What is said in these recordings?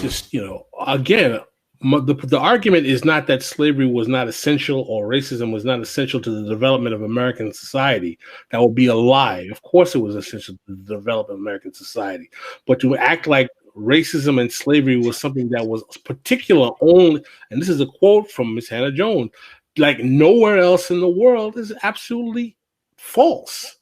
just, again, the argument is not that slavery was not essential or racism was not essential to the development of American society. That would be a lie. Of course it was essential to the development of American society. But to act like racism and slavery was something that was particular only, and this is a quote from Miss Hannah Jones, like nowhere else in the world, is absolutely false.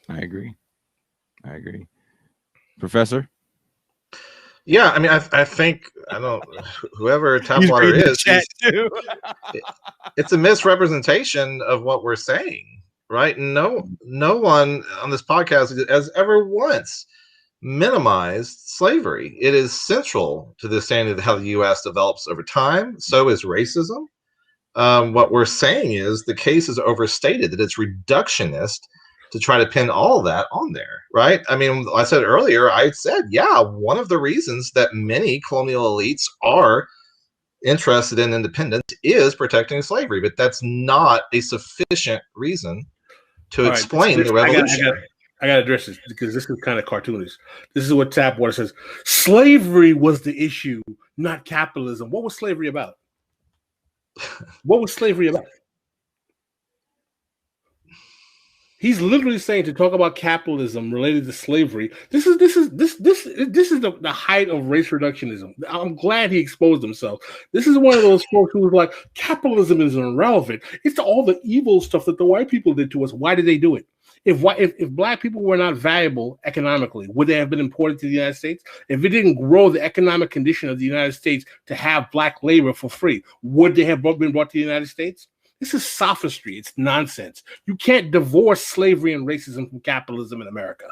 I agree. Professor? Yeah, I mean, I think whoever Tapwater is, it's a misrepresentation of what we're saying, right? No one on this podcast has ever once minimized slavery. It is central to the understanding of how the U.S. develops over time. So is racism. What we're saying is the case is overstated, that it's reductionist to try to pin all that on there, right? I mean, I said earlier, one of the reasons that many colonial elites are interested in independence is protecting slavery, but that's not a sufficient reason to explain the revolution. I got to address this because this is kind of cartoonish. This is what Tapwater says. Slavery was the issue, not capitalism. What was slavery about? What was slavery about? He's literally saying to talk about capitalism related to slavery. This is the height of race reductionism. I'm glad he exposed himself. This is one of those folks who was like, capitalism is irrelevant. It's all the evil stuff that the white people did to us. Why did they do it? If black people were not valuable economically, would they have been imported to the United States? If it didn't grow the economic condition of the United States to have black labor for free, would they have been brought to the United States? This is sophistry. It's nonsense. You can't divorce slavery and racism from capitalism in America.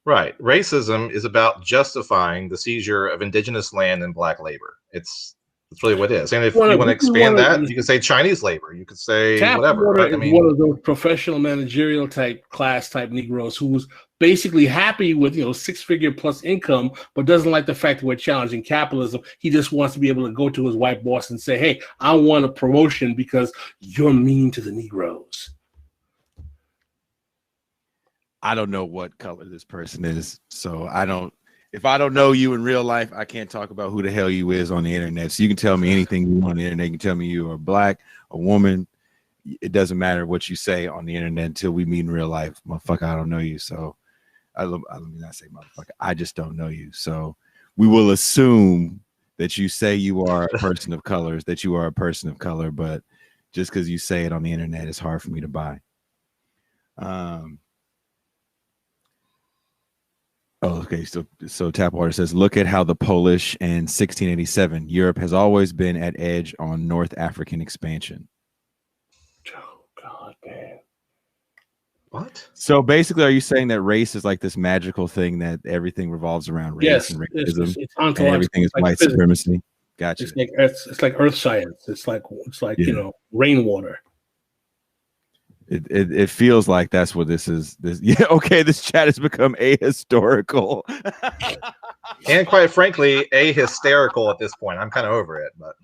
Right. Racism is about justifying the seizure of indigenous land and black labor. That's really what it is. And if you want to expand that, you can say Chinese labor. You could say whatever. Right? I mean, one of those professional managerial class type Negroes who's basically happy with 6-figure plus income, but doesn't like the fact that we're challenging capitalism. He just wants to be able to go to his white boss and say, "Hey, I want a promotion because you're mean to the Negroes." I don't know what color this person is, so if I don't know you in real life, I can't talk about who the hell you is on the internet. So you can tell me anything you want on the internet. You can tell me you are black, a woman. It doesn't matter what you say on the internet until we meet in real life. Motherfucker, I don't know you. So let me not say motherfucker. I just don't know you. So we will assume that you say you are a person of color, but just because you say it on the internet, it's hard for me to buy. Okay. So Tapwater says, look at how the Polish and 1687 Europe has always been at edge on North African expansion. Oh God, man. What? So basically, are you saying that race is like this magical thing that everything revolves around race and racism, and everything is white supremacy? Gotcha. It's like earth science. It's like rainwater. It feels like that's what this is. This chat has become ahistorical. And quite frankly, ahysterical at this point. I'm kind of over it, but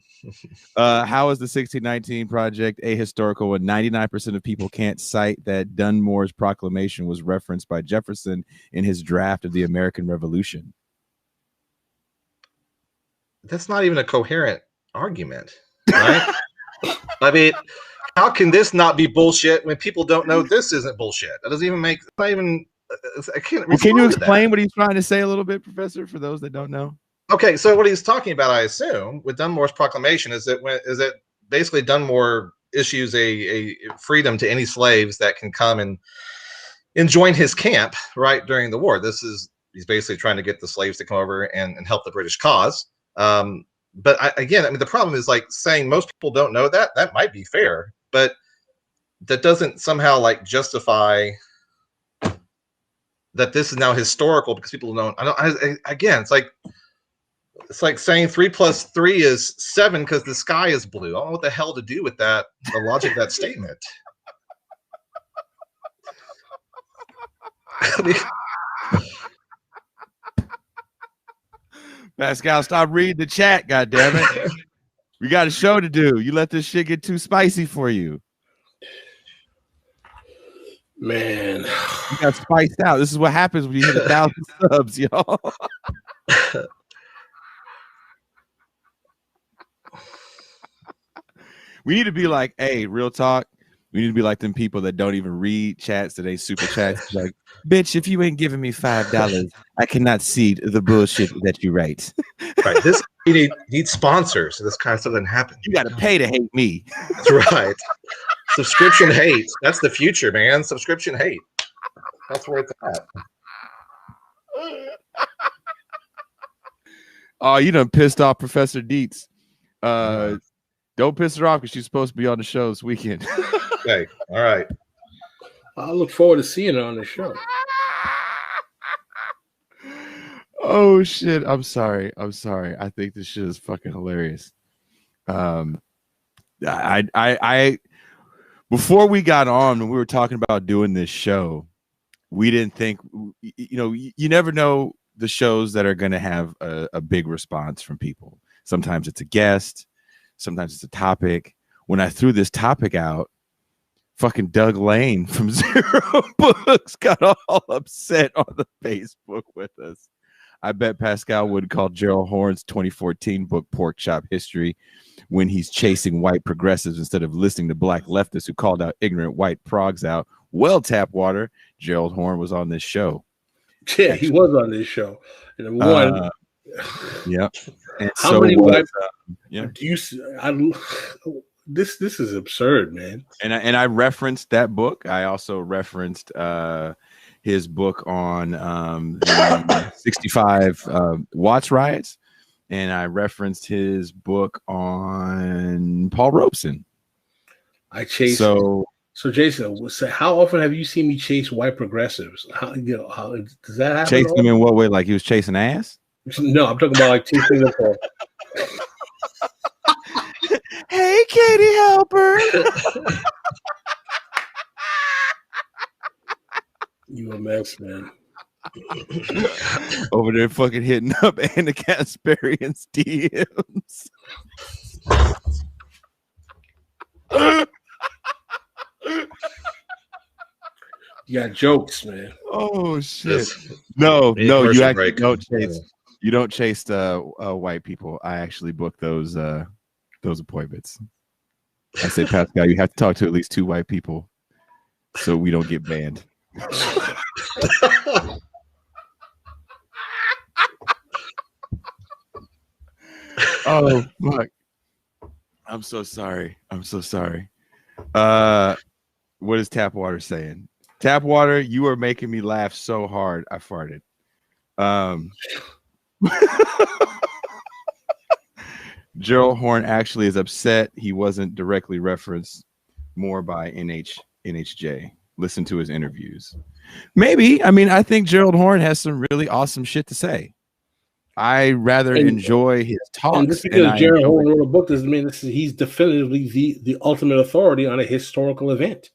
how is the 1619 project ahistorical when 99% of people can't cite that Dunmore's proclamation was referenced by Jefferson in his draft of the American Revolution? That's not even a coherent argument, right? I mean, how can this not be bullshit when people don't know this isn't bullshit? That doesn't even make. I can't. Well, can you explain what he's trying to say a little bit, Professor, for those that don't know? Okay, so what he's talking about, I assume, with Dunmore's proclamation is that basically Dunmore issues a freedom to any slaves that can come and join his camp right during the war. He's basically trying to get the slaves to come over and help the British cause. But the problem is like saying most people don't know that might be fair, but that doesn't somehow like justify that this is now historical because people don't. It's like saying 3 + 3 is 7 because the sky is blue. I don't know what the hell to do with that. The logic of that statement. Pascal, stop reading the chat, goddammit. We got a show to do. You let this shit get too spicy for you. Man, You got spiced out. This is what happens when you hit 1,000 subs, y'all. We need to be like, hey, real talk. We need to be like them people that don't even read chats, that ain't super chats. Like, bitch, if you ain't giving me $5, I cannot see the bullshit that you write. Right. This you need sponsors. So this kind of stuff doesn't happen. You got to pay to hate me. That's right. Subscription hate. That's the future, man. Subscription hate. That's where it's at. Oh, you done pissed off Professor Dietz. Don't piss her off because she's supposed to be on the show this weekend. Okay. All right. I look forward to seeing her on the show. Oh shit! I'm sorry. I think this shit is fucking hilarious. I before we got on, when we were talking about doing this show, we didn't think, you never know the shows that are going to have a big response from people. Sometimes it's a guest, sometimes it's a topic. When I threw this topic out, fucking Doug Lane from Zero Books got all upset on the Facebook with us. I bet Pascal would call Gerald Horne's 2014 book Pork Chop History when he's chasing white progressives instead of listening to black leftists who called out ignorant white progs out. Well, Tapwater, Gerald Horne was on this show. Yeah, actually. He was on this show. And one, yeah. And how so many white? Yeah. Do you? This is absurd, man. And I referenced that book. I also referenced his book on the 65 Watts riots, and I referenced his book on Paul Robeson. I chased. So Jason, how often have you seen me chase white progressives? How does that happen? Chasing them in what way? Like he was chasing ass? No, I'm talking about like chasing them for. Hey, Katie Helper. You a mess, man. Over there fucking hitting up Anna Kasparian's DMs. You got jokes, man. Oh shit. No, you actually don't chase. You don't chase white people. I actually book those appointments. I say, Pascal, you have to talk to at least 2 white people so we don't get banned. Oh fuck. I'm so sorry. What is Tapwater saying? Tapwater, you are making me laugh so hard I farted. Gerald Horne actually is upset he wasn't directly referenced more by NHJ. Listen to his interviews. Maybe. I mean, I think Gerald Horne has some really awesome shit to say. I rather enjoy his talks. And just because Gerald Horne wrote a book doesn't mean he's definitively the ultimate authority on a historical event.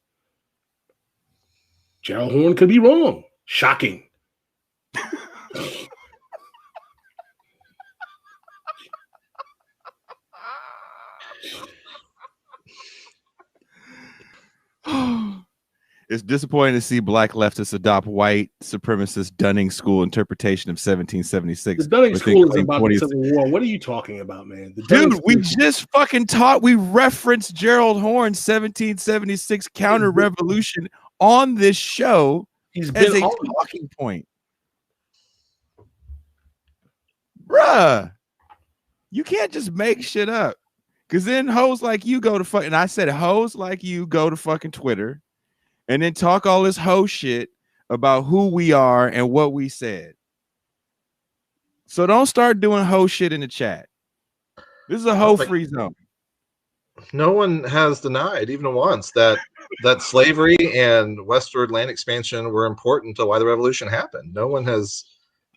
Gerald Horne could be wrong. Shocking. It's disappointing to see black leftists adopt white supremacist Dunning School interpretation of 1776. The Dunning School is about the Civil War. What are you talking about, man? Dude, we just fucking we referenced Gerald Horne's 1776 counter-revolution on this show as a talking point. Bruh, you can't just make shit up. Because then hoes like you go to fucking, and I said hoes like you go to fucking Twitter and then talk all this hoe shit about who we are and what we said. So don't start doing hoe shit in the chat. This is a hoe free zone. No one has denied, even once, that slavery and westward land expansion were important to why the revolution happened. No one has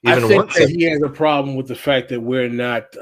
even I think once. That he has a problem with the fact that we're not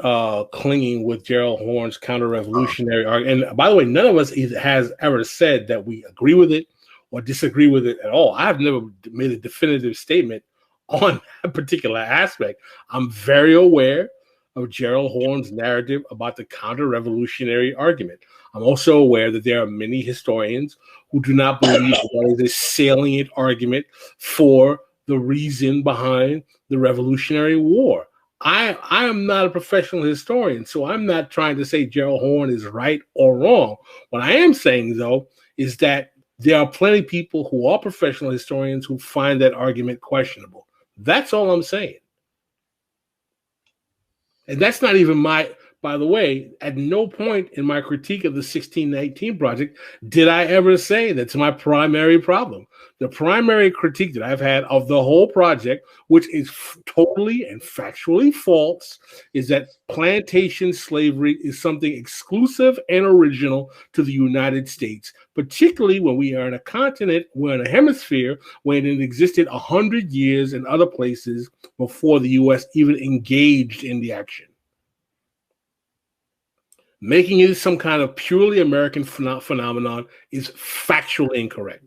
clinging with Gerald Horne's counter-revolutionary argument. And by the way, none of us has ever said that we agree with it or disagree with it at all. I've never made a definitive statement on that particular aspect. I'm very aware of Gerald Horne's narrative about the counter-revolutionary argument. I'm also aware that there are many historians who do not believe that is a salient argument for the reason behind the Revolutionary War. I am not a professional historian, so I'm not trying to say Gerald Horne is right or wrong. What I am saying, though, is that there are plenty of people who are professional historians who find that argument questionable. That's all I'm saying. And that's not even by the way, at no point in my critique of the 1619 project did I ever say that's my primary problem. The primary critique that I've had of the whole project, which is totally and factually false, is that plantation slavery is something exclusive and original to the United States, particularly when we are in a continent, we're in a hemisphere when it existed 100 years in other places before the U.S. even engaged in the action. Making it some kind of purely American phenomenon is factually incorrect.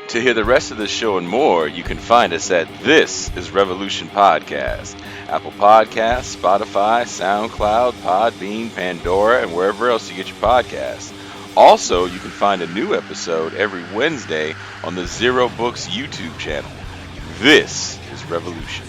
To hear the rest of the show and more, you can find us at This is Revolution Podcast, Apple Podcasts, Spotify, SoundCloud, Podbean, Pandora, and wherever else you get your podcasts. Also, you can find a new episode every Wednesday on the Zero Books YouTube channel. This is Revolution.